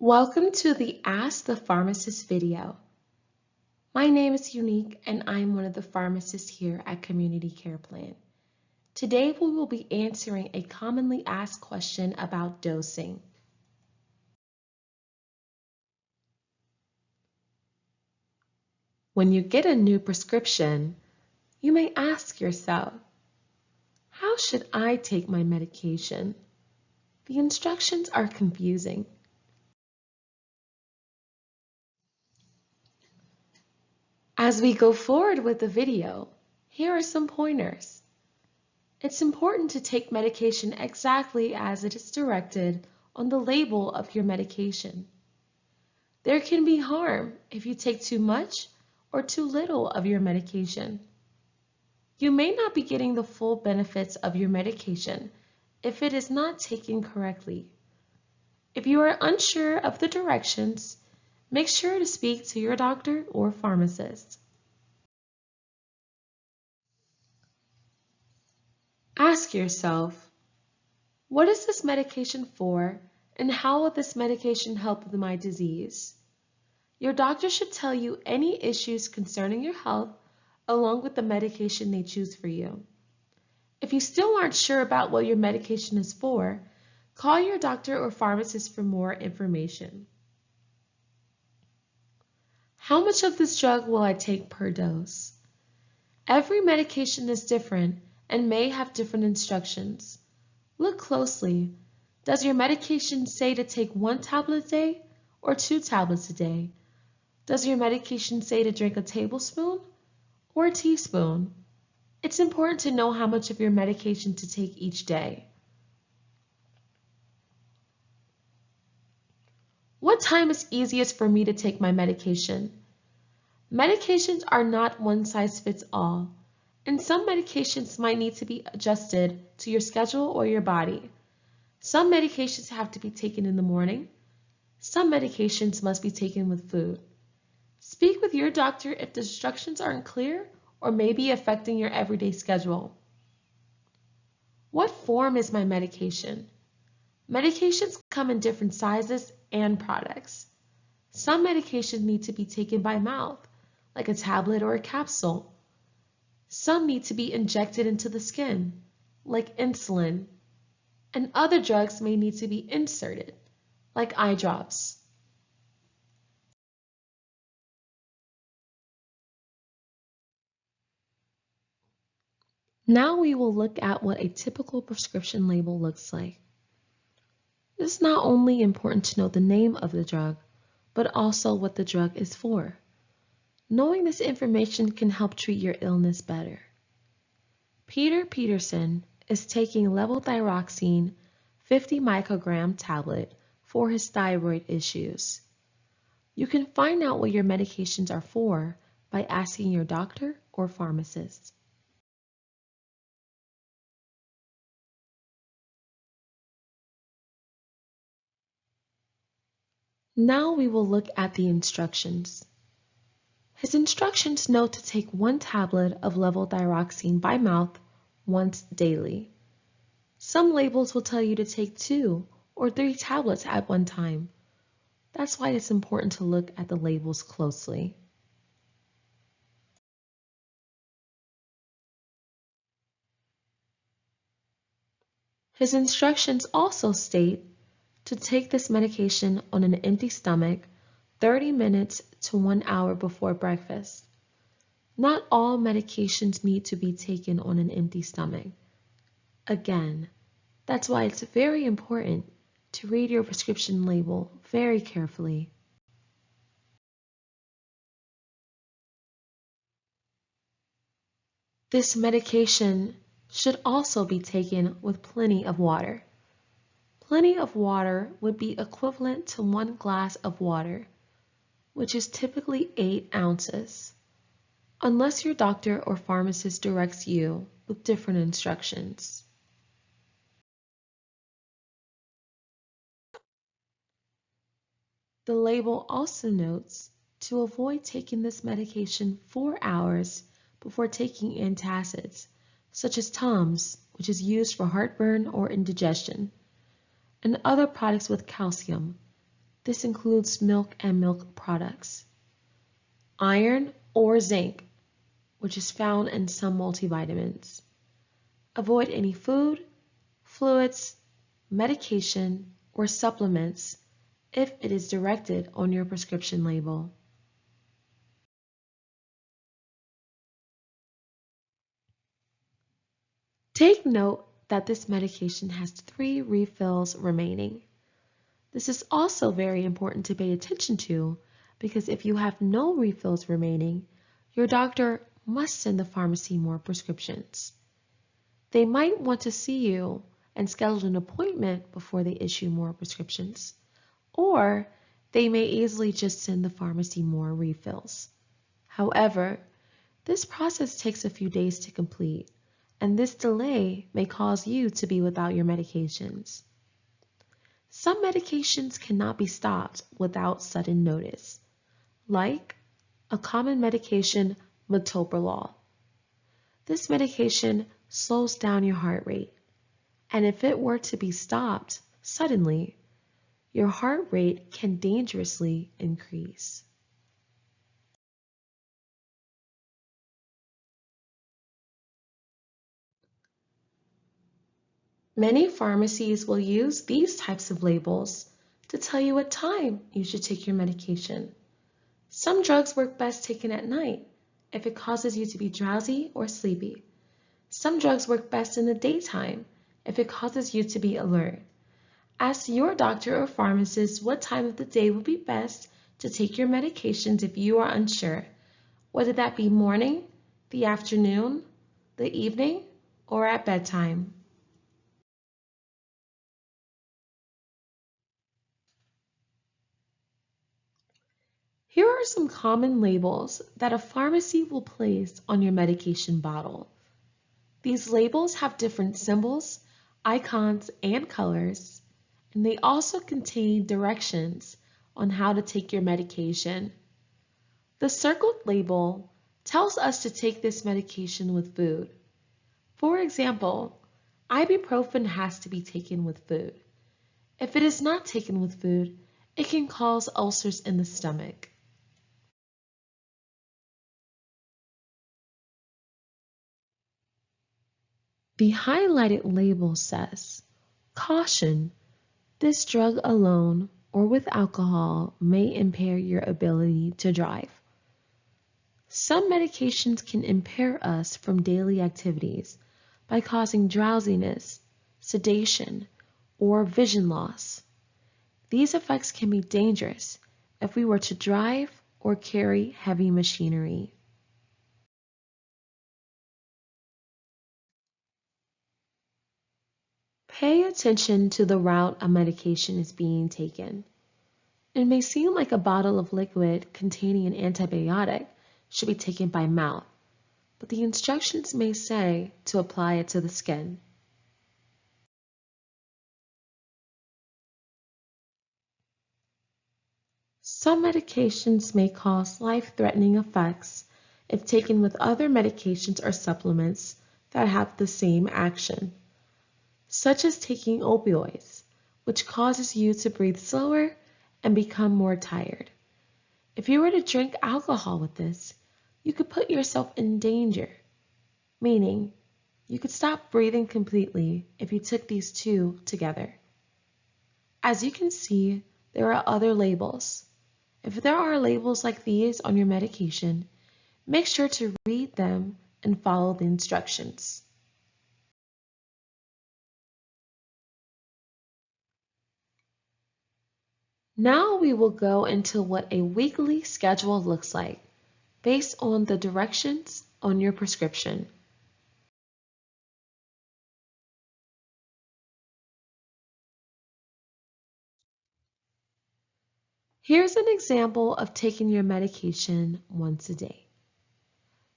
Welcome to the Ask the Pharmacist video. My name is Unique and I'm one of the pharmacists here at Community Care Plan. Today we will be answering a commonly asked question about dosing. When you get a new prescription, you may ask yourself, how should I take my medication? The instructions are confusing. As we go forward with the video, here are some pointers. It's important to take medication exactly as it is directed on the label of your medication. There can be harm if you take too much or too little of your medication. You may not be getting the full benefits of your medication if it is not taken correctly. If you are unsure of the directions, make sure to speak to your doctor or pharmacist. Ask yourself, what is this medication for, and how will this medication help with my disease? Your doctor should tell you any issues concerning your health along with the medication they choose for you. If you still aren't sure about what your medication is for, call your doctor or pharmacist for more information. How much of this drug will I take per dose? Every medication is different and may have different instructions. Look closely. Does your medication say to take 1 tablet a day or 2 tablets a day? Does your medication say to drink a tablespoon or a teaspoon? It's important to know how much of your medication to take each day. What time is easiest for me to take my medication? Medications are not one size fits all, and some medications might need to be adjusted to your schedule or your body. Some medications have to be taken in the morning. Some medications must be taken with food. Speak with your doctor if the instructions aren't clear or may be affecting your everyday schedule. What form is my medication? Medications come in different sizes and products. Some medications need to be taken by mouth, like a tablet or a capsule. Some need to be injected into the skin, like insulin, and other drugs may need to be inserted, like eye drops. Now we will look at what a typical prescription label looks like. It's not only important to know the name of the drug, but also what the drug is for. Knowing this information can help treat your illness better. Peter Peterson is taking levothyroxine 50 microgram tablet for his thyroid issues. You can find out what your medications are for by asking your doctor or pharmacist. Now we will look at the instructions. His instructions note to take 1 tablet of levothyroxine by mouth once daily. Some labels will tell you to take 2 or 3 tablets at one time. That's why it's important to look at the labels closely. His instructions also state to take this medication on an empty stomach 30 minutes to 1 hour before breakfast. Not all medications need to be taken on an empty stomach. Again, that's why it's very important to read your prescription label very carefully. This medication should also be taken with plenty of water. Plenty of water would be equivalent to 1 glass of water, which is typically 8 ounces, unless your doctor or pharmacist directs you with different instructions. The label also notes to avoid taking this medication 4 hours before taking antacids, such as Tums, which is used for heartburn or indigestion, and other products with calcium, This includes milk and milk products. Iron or zinc, which is found in some multivitamins. Avoid any food, fluids, medication, or supplements if it is directed on your prescription label. Take note that this medication has 3 refills remaining. This is also very important to pay attention to because if you have no refills remaining, your doctor must send the pharmacy more prescriptions. They might want to see you and schedule an appointment before they issue more prescriptions, or they may easily just send the pharmacy more refills. However, this process takes a few days to complete, and this delay may cause you to be without your medications. Some medications cannot be stopped without sudden notice, like a common medication, metoprolol. This medication slows down your heart rate, and if it were to be stopped suddenly, your heart rate can dangerously increase. Many pharmacies will use these types of labels to tell you what time you should take your medication. Some drugs work best taken at night if it causes you to be drowsy or sleepy. Some drugs work best in the daytime if it causes you to be alert. Ask your doctor or pharmacist what time of the day would be best to take your medications if you are unsure, whether that be morning, the afternoon, the evening, or at bedtime. Here are some common labels that a pharmacy will place on your medication bottle. These labels have different symbols, icons, and colors, and they also contain directions on how to take your medication. The circled label tells us to take this medication with food. For example, ibuprofen has to be taken with food. If it is not taken with food, it can cause ulcers in the stomach. The highlighted label says, "Caution, this drug alone or with alcohol may impair your ability to drive." Some medications can impair us from daily activities by causing drowsiness, sedation, or vision loss. These effects can be dangerous if we were to drive or carry heavy machinery. Pay attention to the route a medication is being taken. It may seem like a bottle of liquid containing an antibiotic should be taken by mouth, but the instructions may say to apply it to the skin. Some medications may cause life-threatening effects if taken with other medications or supplements that have the same action, such as taking opioids, which causes you to breathe slower and become more tired. If you were to drink alcohol with this, you could put yourself in danger, meaning you could stop breathing completely if you took these two together. As you can see, there are other labels. If there are labels like these on your medication, make sure to read them and follow the instructions. Now we will go into what a weekly schedule looks like based on the directions on your prescription. Here's an example of taking your medication once a day.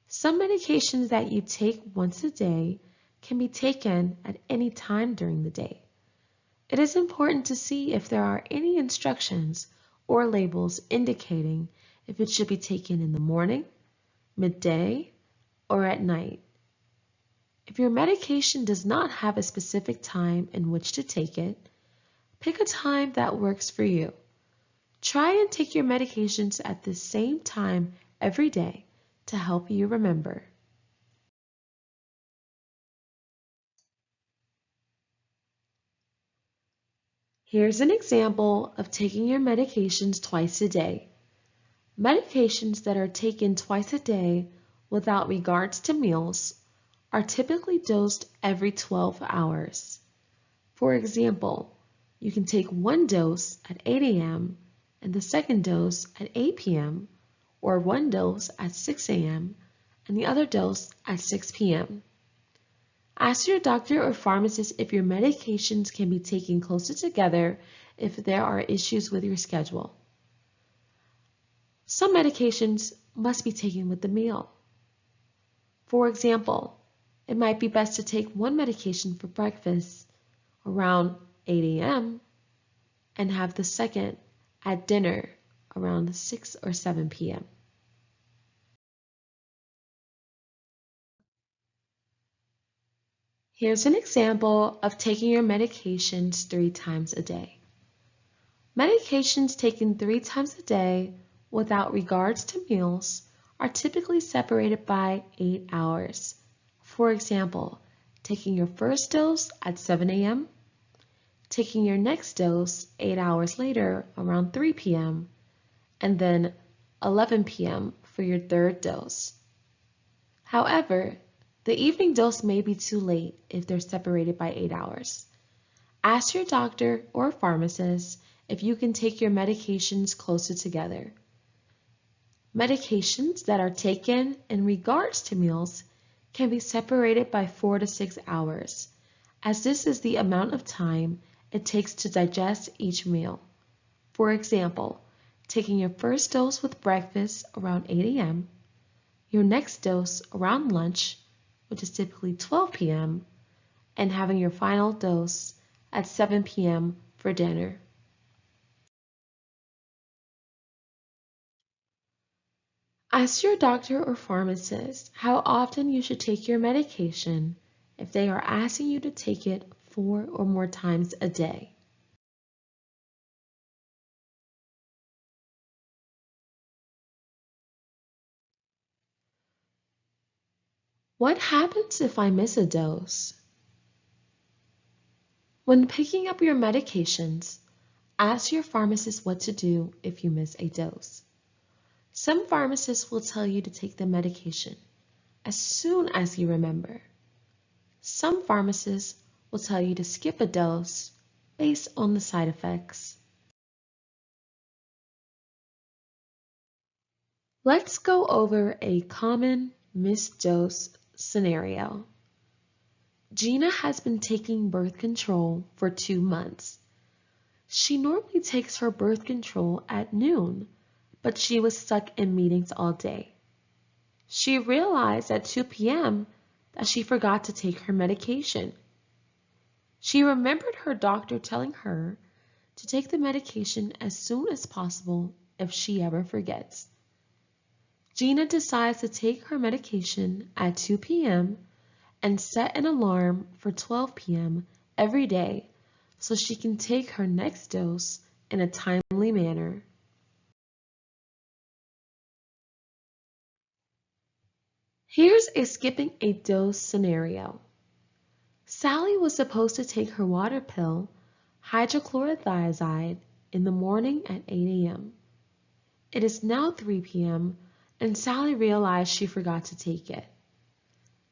Some medications that you take once a day can be taken at any time during the day. It is important to see if there are any instructions or labels indicating if it should be taken in the morning, midday, or at night. If your medication does not have a specific time in which to take it, pick a time that works for you. Try and take your medications at the same time every day to help you remember. Here's an example of taking your medications twice a day. Medications that are taken twice a day without regards to meals are typically dosed every 12 hours. For example, you can take one dose at 8 a.m. and the second dose at 8 p.m., or one dose at 6 a.m. and the other dose at 6 p.m. Ask your doctor or pharmacist if your medications can be taken closer together if there are issues with your schedule. Some medications must be taken with the meal. For example, it might be best to take one medication for breakfast around 8 a.m. and have the second at dinner around 6 or 7 p.m. Here's an example of taking your medications 3 times a day. Medications taken 3 times a day without regards to meals are typically separated by 8 hours. For example, taking your first dose at 7 a.m., taking your next dose 8 hours later around 3 p.m., and then 11 p.m. for your third dose. However, the evening dose may be too late if they're separated by 8 hours. Ask your doctor or pharmacist if you can take your medications closer together. Medications that are taken in regards to meals can be separated by 4 to 6 hours, as this is the amount of time it takes to digest each meal. For example, taking your first dose with breakfast around 8 a.m., your next dose around lunch, which is typically 12 p.m., and having your final dose at 7 p.m. for dinner. Ask your doctor or pharmacist how often you should take your medication if they are asking you to take it 4 or more times a day. What happens if I miss a dose? When picking up your medications, ask your pharmacist what to do if you miss a dose. Some pharmacists will tell you to take the medication as soon as you remember. Some pharmacists will tell you to skip a dose based on the side effects. Let's go over a common missed dose scenario. Gina has been taking birth control for 2 months. She normally takes her birth control at noon, but she was stuck in meetings all day. She realized at 2 p.m. that she forgot to take her medication. She remembered her doctor telling her to take the medication as soon as possible if she ever forgets. Gina decides to take her medication at 2 p.m. and set an alarm for 12 p.m. every day so she can take her next dose in a timely manner. Here's a skipping a dose scenario. Sally was supposed to take her water pill, hydrochlorothiazide, in the morning at 8 a.m. It is now 3 p.m. and Sally realized she forgot to take it.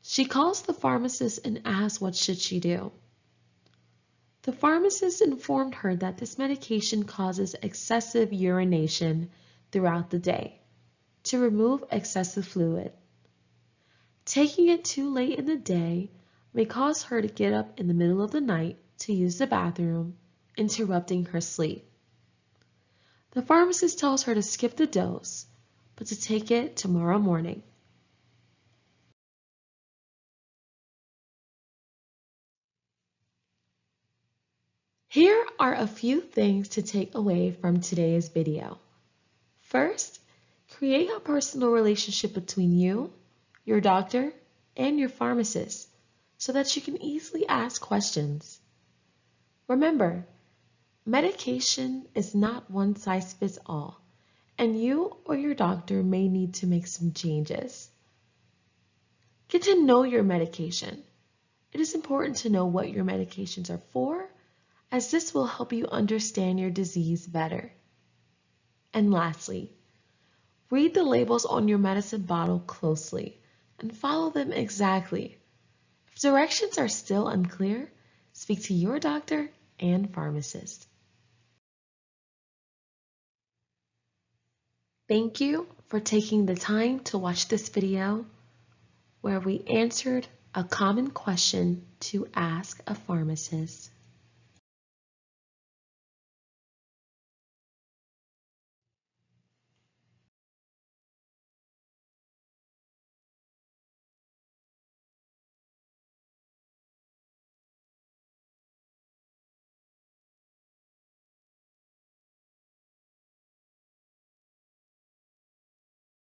She calls the pharmacist and asks what should she do. The pharmacist informed her that this medication causes excessive urination throughout the day to remove excessive fluid. Taking it too late in the day may cause her to get up in the middle of the night to use the bathroom, interrupting her sleep. The pharmacist tells her to skip the dose, but to take it tomorrow morning. Here are a few things to take away from today's video. First, create a personal relationship between you, your doctor, and your pharmacist so that you can easily ask questions. Remember, Medication is not one size fits all, and you or your doctor may need to make some changes. Get to know your medication. It is important to know what your medications are for, as this will help you understand your disease better. And lastly, read the labels on your medicine bottle closely and follow them exactly. If directions are still unclear, speak to your doctor and pharmacist. Thank you for taking the time to watch this video where we answered a common question to ask a pharmacist.